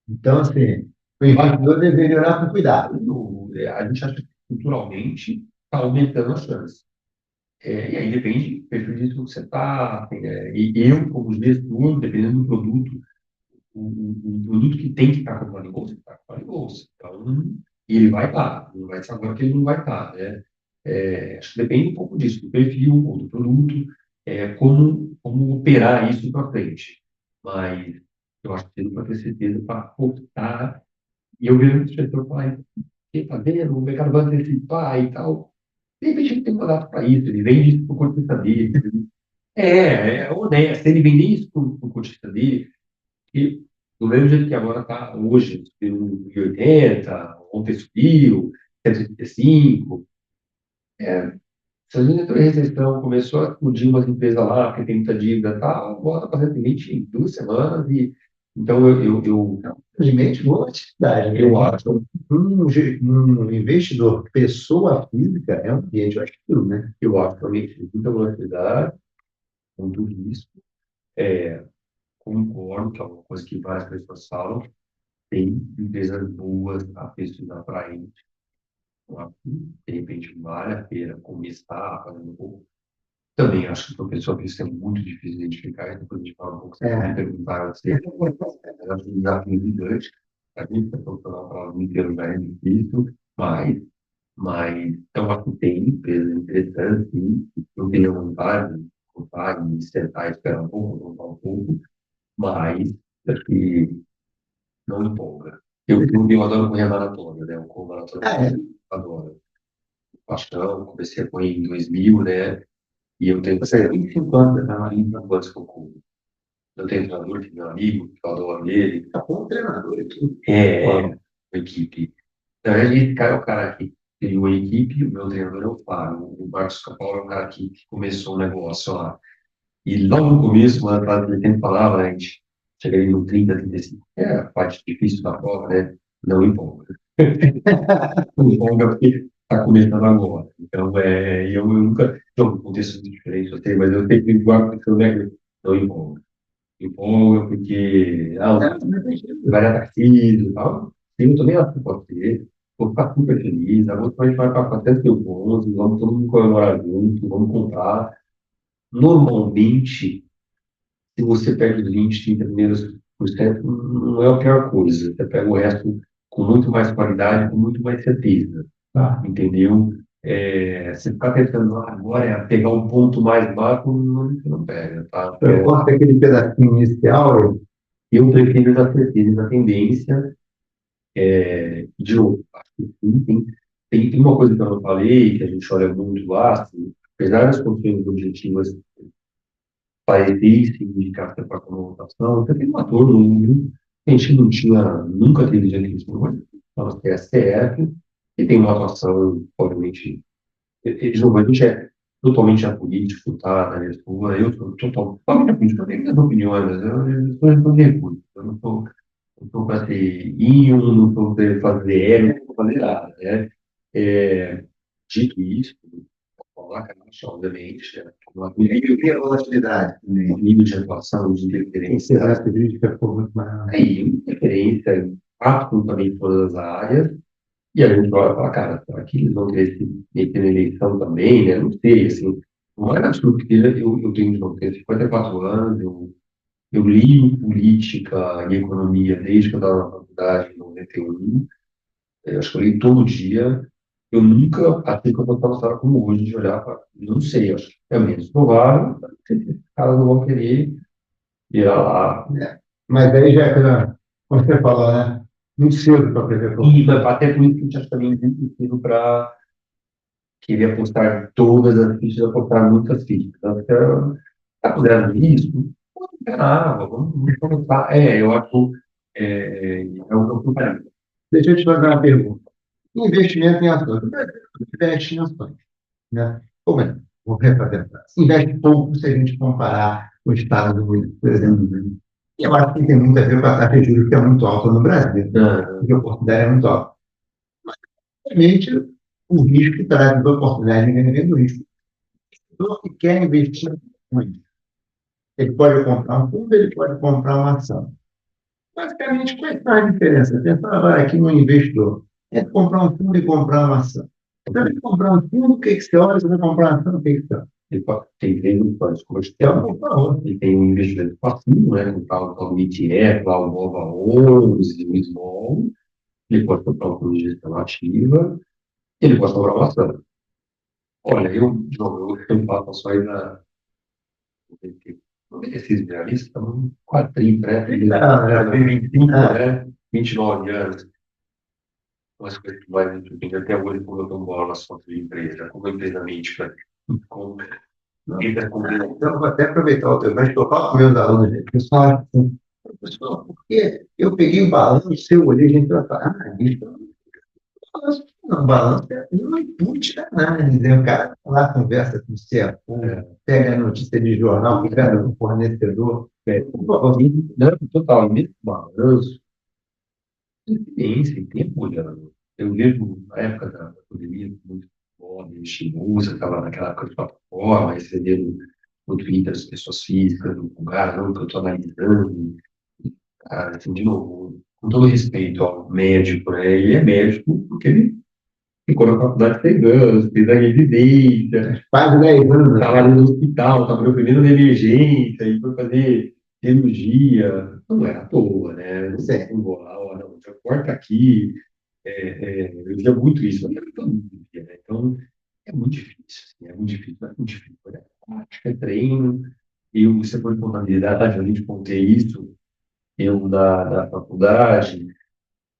Então, assim, o investidor deveria olhar com cuidado. A gente acha que culturalmente está aumentando as chances. E aí depende do perfil de risco que você está. E eu, como gestor, dependendo do produto, o produto que tem que estar com em bolsa, está com em bolsa. Então, e ele vai estar. Não vai ser agora que ele não vai estar, né? Acho que depende um pouco disso, do perfil ou do produto, como operar isso para frente. Mas eu acho que tem para ter certeza para apostar. E eu vejo muito gestor falar, está vendo? O mercado vai antecipar e tal. De repente ele tem um mandato para isso, ele vende isso para o cotista dele. É honesto. Se ele vender isso para o cotista dele, que do mesmo jeito que agora está hoje, subiu 1,80, ontem subiu, 135. Se a gente entrou em recessão, começou a explodir umas empresas lá, porque tem muita dívida e tal, volta para 120 em 2 semanas. Então, Simplesmente volatilidade, né? eu acho, Um investidor, pessoa física, é um ambiente hostil, né? eu acho também que tem muita volatilidade, muito risco. Concordo que é uma coisa que várias pessoas falam, tem empresas boas a pesquisar para a gente. Eu acho que, de repente, vale a pena começar fazendo um pouco. Também acho que o professor físico é muito difícil de identificar, e depois a gente fala um pouco, você me É. perguntaram se eu acho um desafio gigante, a gente está falando para o inteiro já é difícil, mas eu acho que tem empresas interessantes, sim, eu tenho vontade de contar e sentar e esperar um pouco, voltar um pouco, mas acho que não empolga. Eu adoro correr maratona, né? Eu corro maratona, Ah, é. adoro. Paixão, comecei a correr em 2000, né? E eu tenho, você, 25 anos, né? 25 anos que eu corro. Eu tenho um treinador, que é meu amigo, que eu adoro ele. Tá bom treinador aqui. Uma equipe. Então, esse cara é o cara que criou a equipe, o meu treinador é o Fábio. O Marcos Capão é o cara que começou o negócio lá. E logo no começo, quando ele sempre falava, né, a gente chega ali no 30, 35, é a parte difícil da prova, né? Não empolga. Não empolga porque está começando agora. Então, eu nunca. Não, contexto diferente, eu sei, mas eu sempre igual porque eu não empolga. Empolga porque vai dar taxismo e tal. Eu também acho que pode ser. Vou ficar super feliz. Agora a gente vai para 400 mil pontos, vamos todo mundo comemorar junto, vamos comprar. Normalmente, se você pega os 20, 30 primeiros por cento, não é a pior coisa. Você pega o resto com muito mais qualidade, com muito mais certeza. Tá? Entendeu? Você ficar tentando agora pegar um ponto mais baixo, não, você não pega. Tá? Eu gosto daquele pedacinho inicial. Eu prefiro na certeza e na tendência. De novo, acho que sim, tem uma coisa que eu não falei, que a gente olha muito lá, assim, apesar das condições objetivas parecer significar que para a conotação, você tem um ator novo, a gente não tinha, nunca teve gente que falou que é CF, e tem uma atuação, obviamente, de novo, a gente é totalmente apolítico, tá, na leitura, eu sou totalmente apolítico, eu tenho minhas opiniões, eu sou de recurso, eu não estou para ser íon, não estou para fazer hélio, não estou para fazer nada, né? Dito isso, falar, cara, obviamente, uma Eu tenho a volatilidade também. nível de atuação, de interferência, Essa jurídica ficou muito maior. aí, interferência em absolutamente todas as áreas, e a gente olha e fala, cara, será que eles vão querer se meter na eleição também, né? Não sei, assim, não é absurdo, porque eu tenho de novo, tenho 54 anos, eu li política e economia desde que eu estava na faculdade, em 91, eu acho que eu li todo dia, eu nunca, assim como eu estava como hoje, de olhar para, não sei, acho que é menos provável, que esses caras não vão querer virar lá. É. Mas aí já é coisa, como você falou, né? Muito cedo para prever. E até por isso que a gente acha também muito cedo para querer apostar todas as fichas, apostar muitas fichas. Então, está considerando risco? Não tem nada, vamos começar. Eu acho, é o que eu falei. Deixa eu te fazer uma pergunta. Investimento em ações. O Brasil investe em ações, né? Como é? Vou refazer a frase. Investe pouco se a gente comparar com os Estados Unidos, por exemplo. E eu acho que tem muito a ver com a taxa de juros que é muito alta no Brasil, porque a oportunidade é muito alta. Realmente, o risco traz as oportunidades, ninguém vem do risco. O investidor que quer investir em ações, ele pode comprar um fundo, ele pode comprar uma ação. Basicamente, qual é a diferença? Pensar agora aqui no investidor. É comprar um fundo e comprar uma ação. Você vai comprar um fundo, o que que você olha? Você vai comprar uma ação, o que que você olha? Tem três fundos comerciais, e tem um investimento passivo, né, com tal do ETF, lá o Nova 11, o Small, ele pode comprar um fundo de gestão ativa, e ele pode comprar uma ação. Olha, de novo, eu faço ações na 96 reais, estamos quase 30, né? Já tem 25, né? 29 anos. Umas coisas que mais me surpreendem até hoje, como eu dou bola nas fotos de empresa, como a empresa mítica, com Então, vou até aproveitar o teu gancho, eu falo com meus alunos, gente, eles falam assim, professor, porque eu peguei o balanço, eu olhei, a gente vai falar, isso não, balanço é um input da análise, né? O cara tá lá conversa com o CFO, pega a notícia de jornal, pega no fornecedor, não, total, nesse balanço, experiência e tempo olhando. Eu vejo na época da pandemia, muito pobre, estilosa, estava naquela época de plataforma, recebendo no Twitter as pessoas físicas, no lugar, não, que eu estou analisando. Cara, assim, de novo, com todo respeito ao médico, né? Ele é médico porque ele ficou na faculdade 6 anos, fez a residência, Quase 10 anos, né? trabalhou no hospital, trabalhou primeiro na emergência, e foi fazer cirurgia. Não é à toa, né? Não Certo. não vou lá, ó, não, já corta aqui. Eu via muito isso, mas todo mundo via, né? Então, é muito difícil, assim, é muito difícil, é muito difícil. Né? Acho que é treino. Eu, você foi de contabilidade, a gente contei isso, eu da faculdade,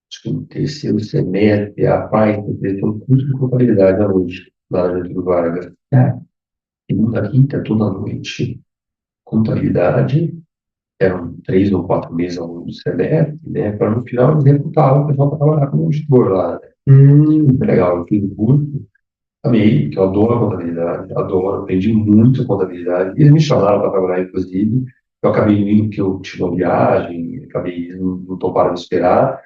acho que no terceiro semestre, a PAI ofereceu um curso de contabilidade à noite, lá na Getúlio Vargas. Segunda, quinta, toda noite, contabilidade, eram 3 ou 4 meses ao longo do semestre, né? Para no final eles recrutavam o pessoal para trabalhar como auditor lá, né? Muito legal, eu fiz o curso, amei, porque eu adoro contabilidade, adoro, aprendi muito contabilidade. Eles me chamaram para trabalhar, inclusive. Eu acabei indo porque eu tive uma viagem, acabei indo, não toparam me esperar.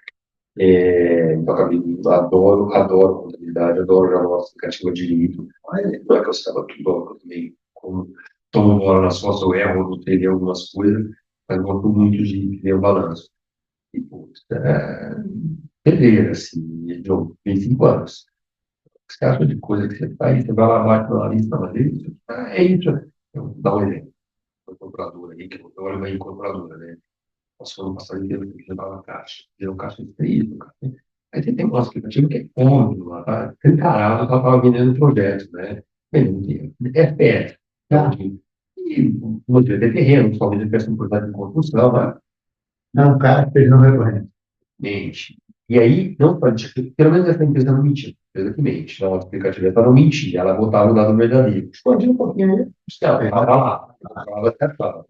Então, acabei indo, adoro contabilidade, adoro já nossa aplicativa de direito. Não é que eu saiba tudo, eu também como, tomo bola nas costas, eu erro, eu não treinei algumas coisas, mas eu gosto muito de ver o balanço. E, putz, pedreira, assim, de novo, 25 anos. Você acha de coisa que você faz, você vai lá, bate na lista, mas isso, é isso. Eu vou dar um exemplo. Uma incorporadora aí, que eu olho uma incorporadora, né? Passou no passado inteiro que eu levava caixa. Virou caixa de três, caixa. Aí você tem um aplicativo que é cômodo lá, tá? Encarado, ela estava vendendo projetos, né? Vendendo FPS. Então, assim, e uma vez é terreno, talvez ele peça um projeto de construção, né? Não, cara, fez não recorrente. Mente. E aí, não pode, pelo menos essa empresa não mentiu. Empresa que mente. Não, a aplicativa ela não mentia, ela botava o dado verdadeiro. Escondia um pouquinho, né? Ela estava lá, ela falava certo.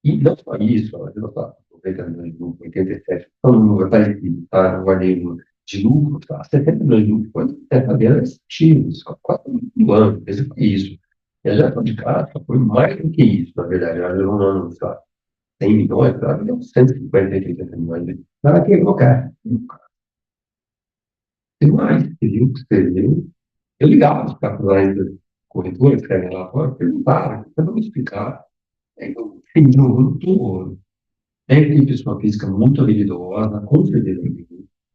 E não só isso, ela deu só 90 milhões de lucro, 87, então não vai parecido, tá? Não guardei de lucro, tá? 70 milhões de lucro, foi 70 delas ativos, só 4 no ano, esse foi isso. E a geração de caixa foi mais do que isso, na verdade, ela gerou um ano, sei lá, 100 milhões, ela deu 150, 80 milhões. Ela quebrou, cara. Tem mais, você viu que escreveu. Eu ligava os caras lá da corretora, escrevem lá fora, perguntaram, tentando me explicar. Aí eu entendi muito. Tem pessoa física muito habilidosa, com certeza que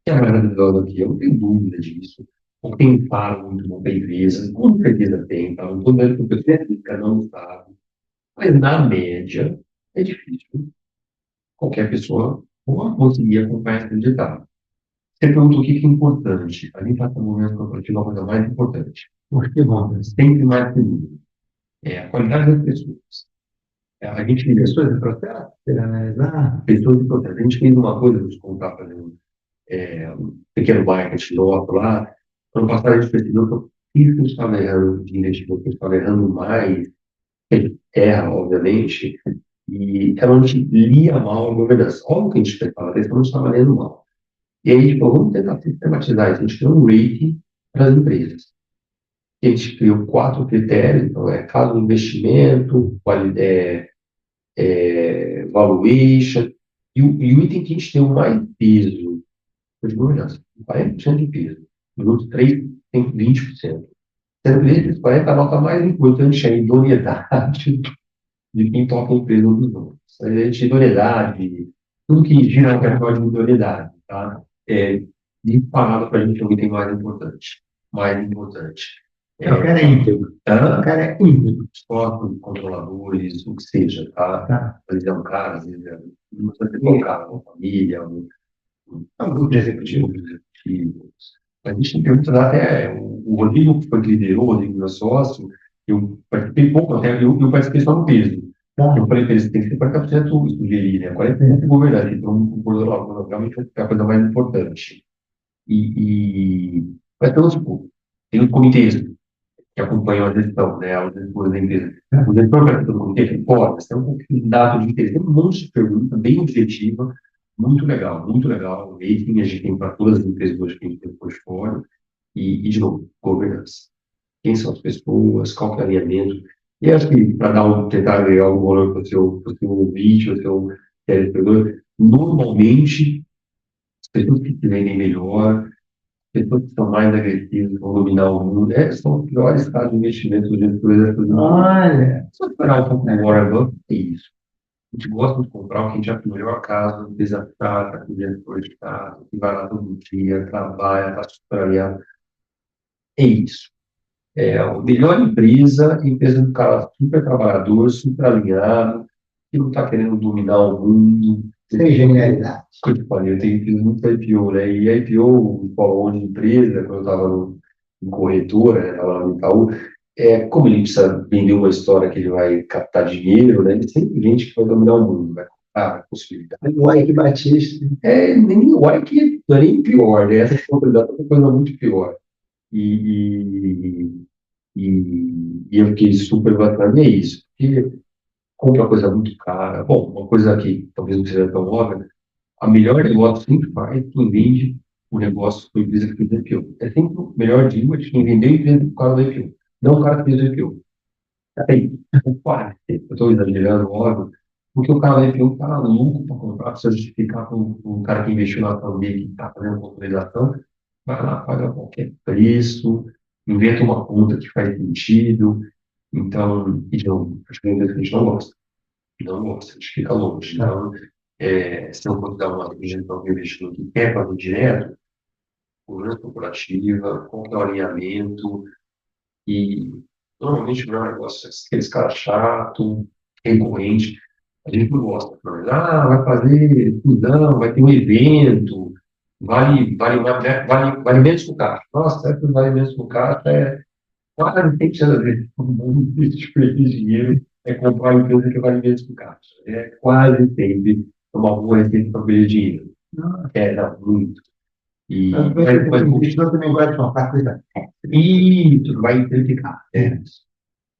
é mais habilidosa que eu, não tenho dúvida disso. Ou tem um faro muito bom para a empresa, com certeza tem, tá? Não estou dizendo que a pessoa física não sabe, mas na média é difícil. Qualquer pessoa conseguir acompanhar esse ditado. Você perguntou o que que é importante. A gente está no momento corporativo, a coisa mais importante. Porque, bom, sempre mais que número. É a qualidade das pessoas. A gente, Pessoas de processo, para analisar. pessoas de processo. A gente fez uma coisa, vou te contar, fazendo um pequeno marketing nosso lá. Ano passado a gente percebeu que isso que a gente estava errando de investimento, que a gente estava errando mais, a gente erra, obviamente, e era onde a gente lia mal a governança. Óbvio que a gente prestava atenção, não estava lendo mal. E aí a gente falou, vamos tentar sistematizar isso. A gente criou um rating para as empresas. A gente criou 4 critérios, então é caso de investimento, valuation, e o item que a gente deu mais peso foi de governança, 40% de peso. Os outros 3 tem 20%. Sendo que desses 40, a nota mais importante é a idoneidade de quem toca a empresa ou dos outros. A gente, idoneidade, tudo que gira ao redor de idoneidade, tá? Disparado para a gente é o item mais importante. Mais importante. O cara é íntegro. O cara é íntegro. Sócios, controladores, o que seja, tá? Tá. Às vezes é um cara, às vezes não precisa ser um cara, uma família, É um grupo de executivos. grupos executivos. A gente tem muitas até o Rodrigo, que foi que liderou, o Rodrigo, meu sócio, eu participei pouco, até eu participei só no peso. Tá. Eu falei para eles, tem que ser 40% gerir, né? 40% governança, então o coordenador realmente é a coisa mais importante. Mas então, tipo, tem os comitês que acompanham a gestão, né? Os gestores da empresa. O gestor participa do comitê, que pode, você tem um dado de interesse, tem um monte de pergunta bem objetiva, muito legal, muito legal. O rating a gente tem para todas as empresas hoje que a gente tem portfólio, de novo, governança. Quem são as pessoas, qual que é o alinhamento. E acho que para tentar agregar algum valor para o seu ouvinte, para o seu telespectador, normalmente, as pessoas que se vendem melhor, pessoas que são mais agressivas, vão dominar o mundo, são os piores casos de investimento dos gestores do mundo. Olha, Só esperar um pouco o Warren Buffett, é isso. A gente gosta de comprar o que a gente acha melhor casa, desafiar, está com dinheiro projetado, que vai lá todo dia, trabalha, está super aliado. É isso. É a melhor empresa do cara super trabalhador, super alinhado, que não está querendo dominar o mundo. Sem genialidade. Eu te falei, eu tenho fiz muito IPO, né? E IPO, o follow de empresa, quando eu estava em corretora, né? Estava lá no Itaú, como ele precisa vender uma história que ele vai captar dinheiro, né? Ele sempre vende que vai dominar o mundo, vai comprar possibilidade. O Ike Batista. Nem o que não é nem pior, né? Essa possibilidade é uma coisa muito pior. E, e eu fiquei super bacana, e é isso. Porque compra coisa muito cara. Bom, uma coisa que talvez não seja tão óbvia, a melhor negócio sempre faz quem vende o negócio com a empresa que fez o IPO. É sempre o melhor deal de quem vendeu a empresa do cara do IPO, não o cara que fez o IPO. Aí, quase, eu estou exagerando, óbvio, porque o cara do IPO está louco para comprar, precisa justificar para o cara que investiu na ação dele, que está fazendo consolidação, vai lá, paga qualquer preço, inventa uma conta que faz sentido. Então, e de novo, acho que é uma coisa que a gente não gosta. Não gosta, a gente fica longe. Então, se eu for dar uma sugestão de investidor que quer fazer direto, segurança corporativa, qual que é o alinhamento, e normalmente não é um negócio aqueles caras chato, recorrente, a gente não gosta. Mas, vai fazer fusão, vai ter um evento, vale menos que o caixa. Nossa, é que vale menos que o caixa, quase tem chance de ver todo mundo de perder dinheiro é comprar uma empresa que vale menos que o caixa. É quase sempre uma boa receita para perder dinheiro. Não, muito. Mas O investidor também gosta de comprar coisa. isso vai simplificar.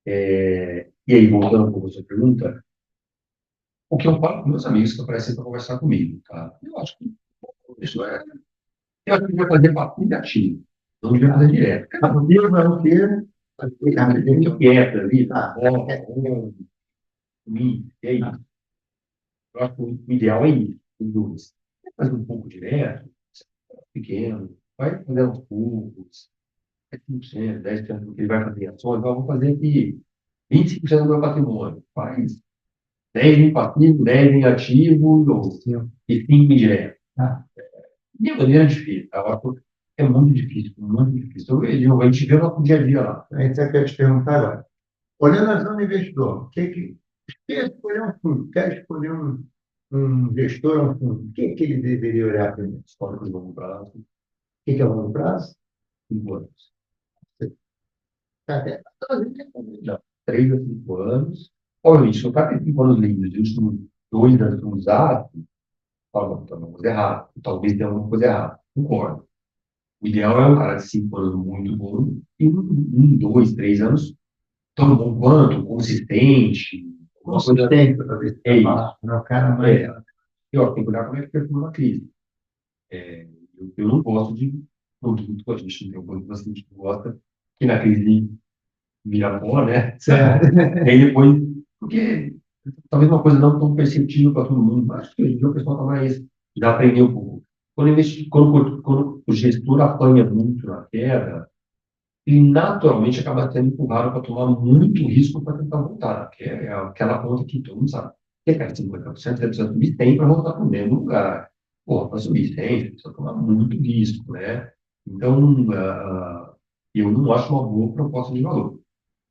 E aí, voltando para a sua pergunta, o que eu falo com meus amigos que aparecem para conversar comigo, tá? Eu acho que isso eu acho que vai fazer papo negativo, não devia fazer direto. Mas o Deus não ter. Eu quieto ali, tá? E aí, eu acho que o ideal é isso, os dois. Fazer um pouco direto, pequeno, vai fazer aos poucos, 5%, 10% do que ele vai fazer em ações, vamos fazer aqui 25% do meu patrimônio. Faz 10 em passivo, 10 em ativo e 5 em direto. De maneira difícil, tá? Eu acho que é muito difícil, muito difícil. A gente vê o nosso dia a dia lá. A gente quer te perguntar agora. Olhando a visão do investidor, quer escolher um fundo, quer escolher um gestor ou um fundo, o que ele deveria olhar primeiro? Histórico de longo prazo, O que é o longo prazo? 5 anos. Tá até. Não, 3 a 5 anos. Obviamente, se o cara tem 5 anos livres e os últimos 2 anos usados, fala, tem alguma coisa errada. Talvez tenha alguma coisa errada. Concordo. O ideal é um cara de 5 anos muito bom e 2, 3 anos tão bom quanto, consistente. Consistente, para ver se É está isso. falando. Não é o cara mais. E ó, tem que olhar como é que perfila uma crise. É, eu não gosto de produto, a gente não tem um produto assim que gosta, que na crise vira pó, né? Certo. E aí depois, porque talvez uma coisa não tão perceptível para todo mundo, mas acho que hoje em dia o pessoal está mais, já aprendeu um pouco. Quando o gestor apanha muito na queda, ele naturalmente acaba sendo empurrado para tomar muito risco para tentar voltar, que é aquela conta que todo mundo sabe. Você cai 50%, você precisa subir 100 para voltar para o mesmo lugar. Pô, para subir 100, você precisa tomar muito risco, né? Então, eu não acho uma boa proposta de valor.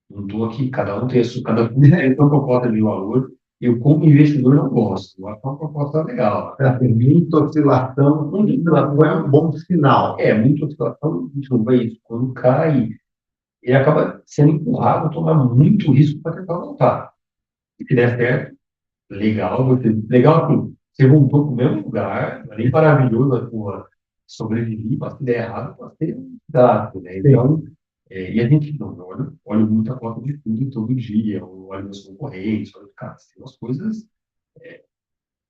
Não estou aqui, cada um tem a sua proposta de valor. Eu, como investidor, não gosto. Eu acho uma proposta legal. Tem muita oscilação, não é um bom sinal. Muita oscilação, a gente não vê isso. Quando cai, ele acaba sendo empurrado a tomar muito risco para tentar voltar. E se der certo, legal assim, você voltou para o mesmo lugar, não é nem maravilhoso a sua sobreviver, mas se der errado, pode ser um desastre, né? Então, e a gente não olha muita foto de fundo todo dia, olha meus concorrentes, olha, cara, tem umas coisas,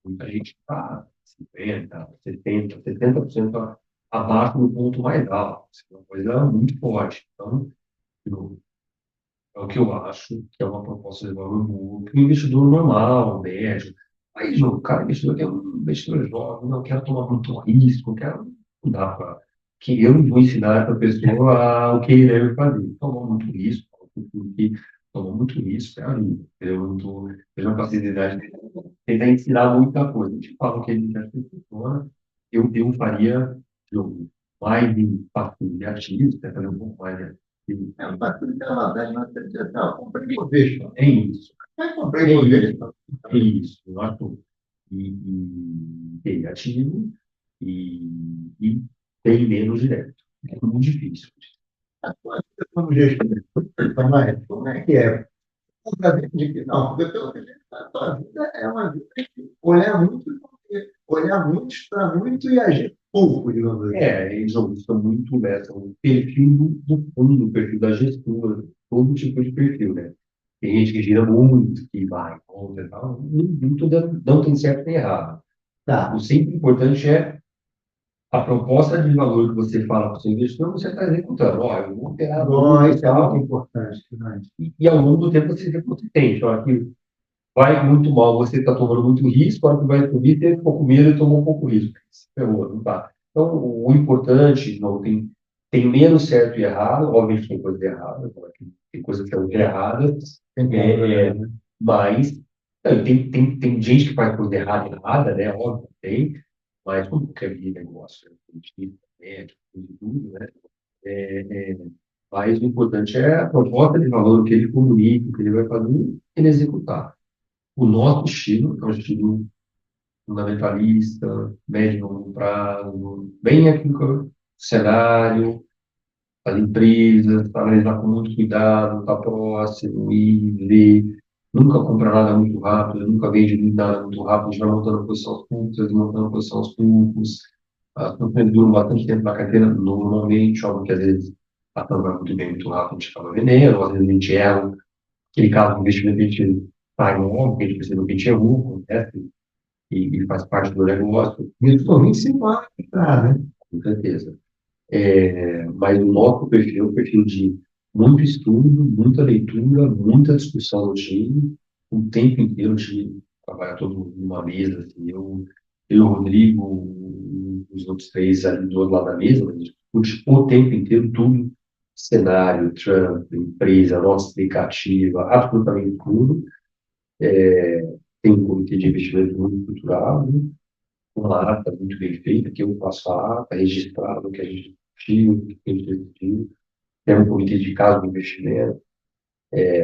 muita gente está 50, 70, 70% abaixo do ponto mais alto, isso é uma coisa muito forte. Então, eu, é o que eu acho que é uma proposta de valor boa para o investidor normal, médio. Aí, o cara investidor que é um investidor jovem, não quero tomar muito risco, quero não dá para que eu não vou ensinar essa pessoa o que ele deve fazer. Tomar muito risco, porque tomar muito risco é a vida. Eu não tô, eu já passei de idade de tentar ensinar muita coisa. A gente fala o que ele quer que funciona, eu faria jogo. mais em passos de ativos, né, fazer um pouco mais de ativos. Mas tudo tem uma vantagem, mas você diz, não, comprei Bovespa. É isso, Mas comprei é isso, Bovespa. é isso. Eu acho e ter ativo e tem menos direto. É muito difícil. Como gestor, mas como é que é? Contra de que não, porque pelo menos a tua vida é uma vida de olhar muito para muito e agir pouco, digamos assim. Eles estão muito nessa, o perfil do fundo, o perfil da gestora, todo tipo de perfil, né? Tem gente que gira muito, que vai, volta e tal. Não tem certo nem errado. Tá. O sempre importante é a proposta de valor que você fala para o seu investidor, você está executando. Ó, eu vou ter a Bom, lucro e isso é muito tal, importante, né? e ao longo do tempo você fica consistente. Ó, que vai muito mal, você está tomando muito risco, a hora que vai subir, teve um pouco medo e tomou um pouco risco. Ferrou, não tá. Então, o importante, não tem menos certo e errado, obviamente tem coisa errada, tem coisas que são erradas, Tem como, né? mas tem gente que faz coisa errada, né? Óbvio, tem, mas como qualquer negócio, né? Tem médico, tem de tudo, né? É, é, mas o importante é a proposta de valor que ele comunica, o que ele vai fazer, ele executar. O nosso estilo é um estilo fundamentalista, médio e longo prazo, bem aquilo que o cenário, as empresas, analisar com muito cuidado, estar próximo, ir, ver, nunca comprar nada muito rápido, nunca vende nada muito rápido, a gente vai montando posição aos poucos, desmontando posição aos poucos, as companhias duram bastante tempo na carteira, normalmente, óbvio que às vezes a ação vai muito bem, muito rápido, a gente acaba vendendo, ou às vezes a gente erra, aquele caso do investimento a gente sai logo, porque a gente percebeu que a gente errou, acontece, e faz parte do negócio, Principalmente se vai entrar, né? com certeza. Mas o nosso perfil é um perfil de muito estudo, muita leitura, muita discussão no time, o tempo inteiro de trabalhar todo mundo numa mesa, assim, eu, o Rodrigo, os outros três ali do outro lado da mesa, a gente discute o tempo inteiro tudo, cenário, Trump, empresa, nossa explicativa, absolutamente tudo. Tem um comitê de investimento muito estruturado, uma ata muito bem feita, que eu faço a ata, registrado o que a gente discutiu, o que a gente decidiu. Tem um comitê de caso de investimento,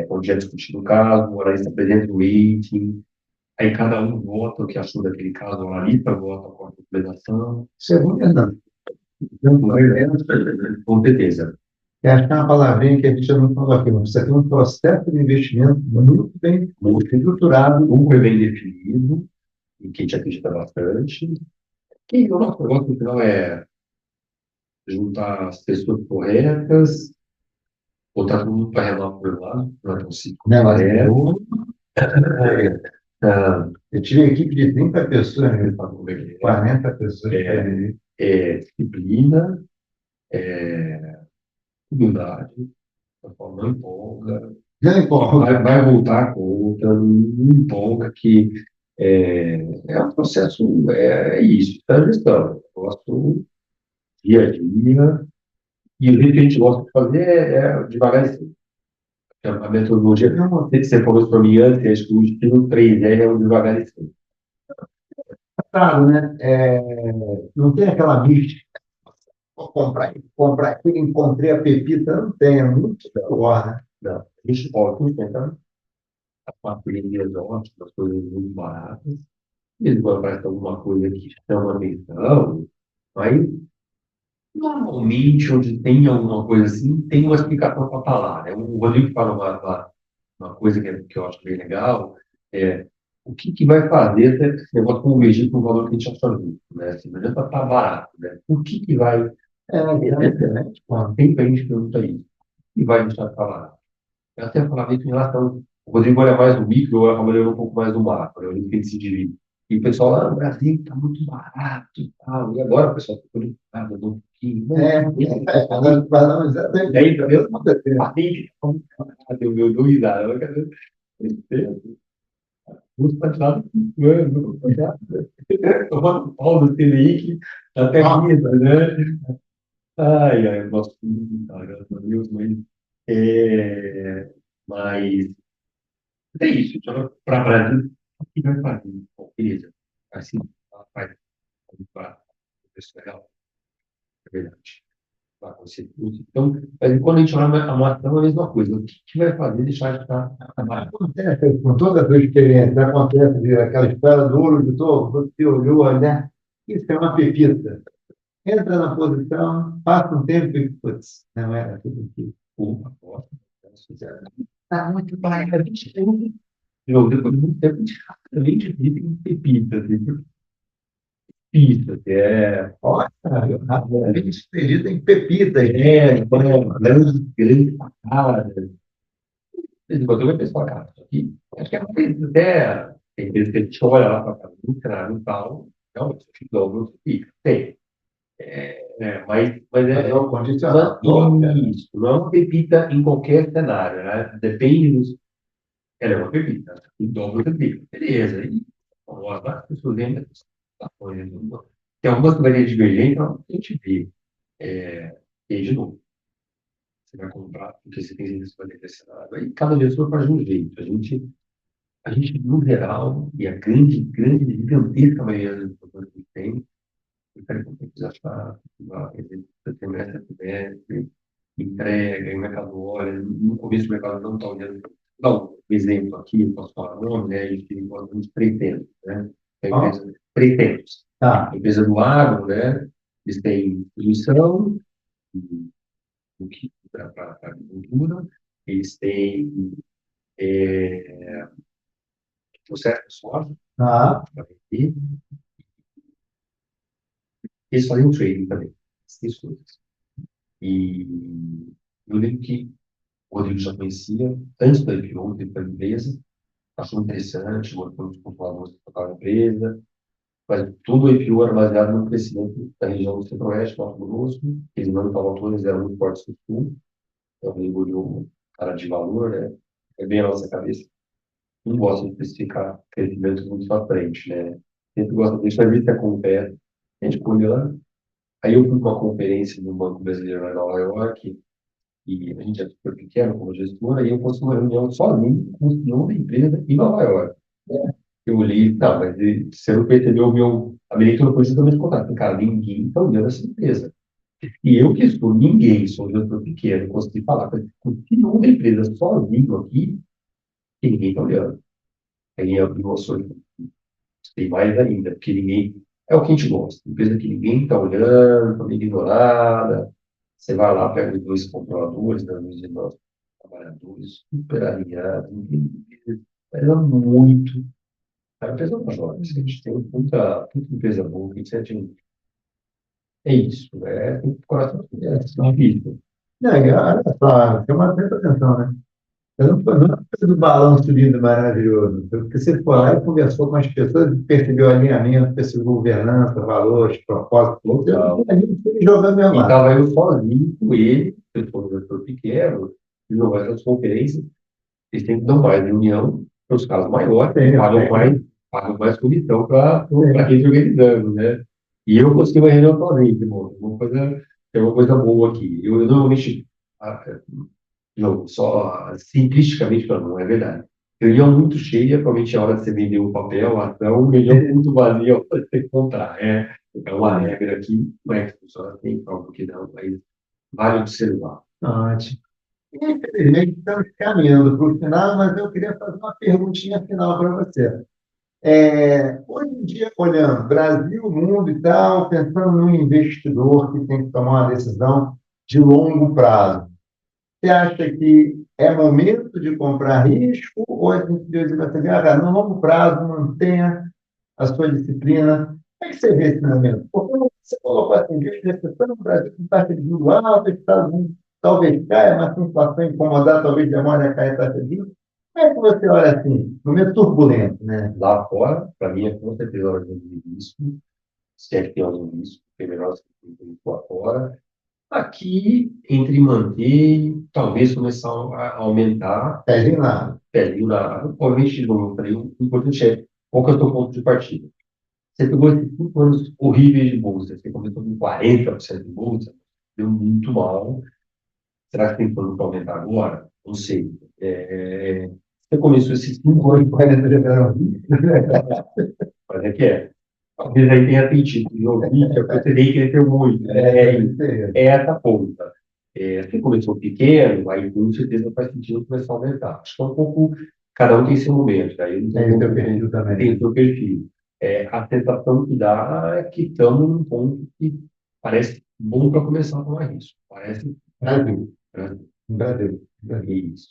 onde é discutido o caso, o analista apresenta o rating, aí cada um vota o que achou daquele caso, o analista vota com a recomendação. Isso é governança. Com certeza. Eu acho que é uma palavrinha que a gente já não falou aqui, mas você tem um processo de investimento muito bem Muito estruturado. super bem definido, e que a gente acredita bastante. E o nosso negócio, no final, é juntar as pessoas corretas, botar todo mundo para remar por lá, não é um ciclo Né? Mas maré. eu tive uma equipe de 30 pessoas, né? Como é que é? 40 pessoas. Disciplina, humildade, a forma não empolga, Não importa. vai voltar a conta, não empolga que é um processo, é isso, é gestão, eu gosto dia a dia, e o jeito que a gente gosta de fazer é devagar e sempre. A metodologia, não sei se você falou isso para mim antes, acho que o estilo 3 é o devagar e sempre. Claro, né? Não tem aquela mística. Vou comprar aquilo, encontrei a pepita, não tem, é muito pior, né? Não, a gente pode tentar uma coisa exóticas, coisas muito baratas, eles vão aparecer alguma coisa que chama atenção, mas normalmente onde tem alguma coisa assim, tem uma explicação para falar, né? O Rodrigo fala uma coisa que eu acho bem legal, é o que vai fazer esse negócio convergir para o valor que a gente acha justo, né? Assim, não adianta estar barato, né? O que vai... Exatamente. Sempre a gente pergunta isso. O que vai deixar de estar barato? Eu até falava isso em relação. O Rodrigo olha mais no micro, eu acabo olhando um pouco mais no macro, né? O jeito que ele se divide. E o pessoal lá, o Brasil está muito barato e tal. E agora o pessoal está preocupado um pouquinho. Falamos exatamente. E aí, também, aí, eu dou risada. Eu quero os patilados, mano, tomando pau do TLI, até mesa, né? Ai, ai, eu gosto muito, cara, graças a Deus, mas é isso, para Brasil, o que vai fazer? Bom, beleza, assim, ela faz para o pessoal, é verdade. Vai acontecer tudo. Então, mas quando a gente olha a maçã, é a mesma coisa. O que vai fazer deixar de estar amarelo? Acontece, com toda a tua experiência, acontece aquela história do ouro de touro, você olhou, né? Isso é uma pepita. Entra na posição, passa um tempo e, putz, não era tudo aquilo. Opa, nossa, tá muito barato. Eu, depois de muito tempo, além de vida, tem pepita, assim, pepita, que é, Olha, a gente acredita em pepitas. grande sacada. Quando eu penso, cara, isso aqui, acho que é mais até, tem vezes que a gente olha lá para casa do cenário e tal, não, isso aqui dobro, isso aqui, tem. Mas Mas é é, o condicionador, né? isso, não é uma pepita em qualquer cenário, né? Depende dos. Ela é uma pepita, e dobra outra pepita. Beleza. E as pessoas lembram dessas coisas. Tem algumas que vai ter divergência, então a gente vê. E aí, de novo, você vai comprar, porque você tem certeza que vai ter esse cenário. Aí cada pessoa faz de um jeito. A gente, no geral, e a grande, gigantesca maioria das pessoas que tem, eu quero que você achar, você tem essa semestre, entrega, em mercado olha, no começo do mercado não está olhando. Dá um exemplo aqui, eu posso falar o nome, né? A gente tem uns pretendentes, né? A Ó, empresa pretendentes. tá. A empresa do agro, né? Eles têm produção, para a agricultura, eles têm processo de soja, Tá. para vender, eles fazem trading também, essas coisas. E eu lembro que o Rodrigo já conhecia, antes do IPO, dele para a empresa, achou interessante, mostrou os controladores da empresa, mas tudo o IPO era baseado no crescimento da região do Centro-Oeste, Mato Grosso, eles não estavam todos, eram muito fortes no Sul, então ele olhou um cara de valor, né? É bem a nossa cabeça. Não gosta de especificar crescimento muito para frente, né? Sempre gosta de deixar ver se acontece. A gente foi olhando. Aí eu fui para uma conferência no Banco Brasileiro lá em Nova York, e a gente é super pequeno como gestora, e eu consegui uma reunião sozinho com o CEO da empresa em Nova York. Eu olhei, não, mas você não percebeu a minha leitura foi justamente o contrário. Cara, ninguém está olhando essa empresa. E eu que sou ninguém, sou um gestor pequeno, consegui falar com o CEO da empresa sozinho aqui, que ninguém está olhando. Aí eu mostrou, tem mais ainda, porque ninguém. É o que a gente gosta. Empresa que ninguém está olhando, está meio ignorada. Você vai lá, pega os dois controladores, né, os nossos trabalhadores, super alinhados, mas é muito. A empresa não joga. A gente tem muita empresa boa, que a gente tem. É isso, né? Tem que coração de vida. Não, olha só, chama muita atenção, né? Eu não foi do balanço lindo, maravilhoso. Porque você foi lá e conversou com as pessoas, percebeu alinhamento, percebeu governança, valores, propósito, você não tem ali jogando meu E lado. estava eu sozinho com ele, eu sou um gestor pequeno, e não vai essas conferências. Eles têm que dar mais reunião para os casos maiores, Tem, pagam mais comissão para tem. quem está organizando, né? E eu consegui uma reunião sozinho, tipo, tem uma coisa boa aqui. Eu normalmente, ah, não, só simplisticamente falando, não é verdade. Reunião muito cheia, provavelmente é hora de você vender um papel, a ação, reunião muito vazia, é hora de você comprar. É uma regra aqui, não é que funciona assim, prova que não, mas vale observar. Ótimo. Infelizmente, estamos caminhando para o final, mas eu queria fazer uma perguntinha final para você. Hoje em dia, olhando Brasil, mundo e tal, pensando num investidor que tem que tomar uma decisão de longo prazo, você acha que é momento de comprar risco ou a gente deve dizer, ah, no longo prazo, mantenha a sua disciplina? Como é que você vê esse momento? Porque você colocou assim, de recessão no Brasil com taxa de juros alta, Estados Unidos talvez caia, mas com inflação incomodar, talvez demore a cair a taxa de juros. Como é que você olha assim, momento turbulento, né? Lá fora, para mim, é com certeza hora de risco, se é que tem algum risco, é melhor se tem risco lá fora. Aqui, entre manter, talvez começar a aumentar, Pezinho lá. pezinho na água. Obviamente, de novo, eu falei, o importante é qual que é o seu ponto de partida. Você pegou esses 5 anos horríveis de bolsa, você começou com 40% de bolsa, deu muito mal. Será que tem plano para aumentar agora? Não sei. Você começou esses 5 anos com 40%, mas é que é. Talvez aí tenha sentido de ouvir que você tem que crescer muito, né? É essa ponta. Você começou pequeno, aí com certeza faz sentido começar a aumentar. Acho que é um pouco, cada um tem seu momento, né? Eu não Tem o tenho teu perfil tem também. o seu perfil. A sensação que dá é que estamos num ponto que parece bom para começar a tomar risco. Parece, Brasil, né? Brasil, Brasil. Isso.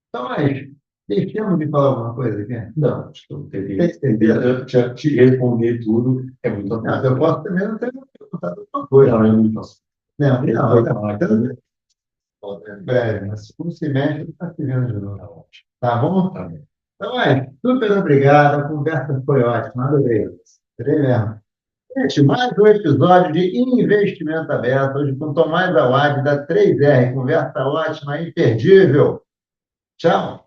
Então, mas, deixamos de falar alguma coisa aqui? Não, acho que eu Tem certeza? te responder tudo é muito Não, assunto. eu posso também não ter perguntado alguma coisa. Não, é muito assunto. Não, Tem que não, cortar aqui, então, né? em breve, mas segundo semestre está se vendo de novo. Tá ótimo. Tá bom? Tá bem. Então, super obrigado, a conversa foi ótima, adorei. Adorei mesmo. Gente, mais um episódio de Investimento Aberto, hoje com Tomás Awad, da 3R, conversa ótima, imperdível. Tchau.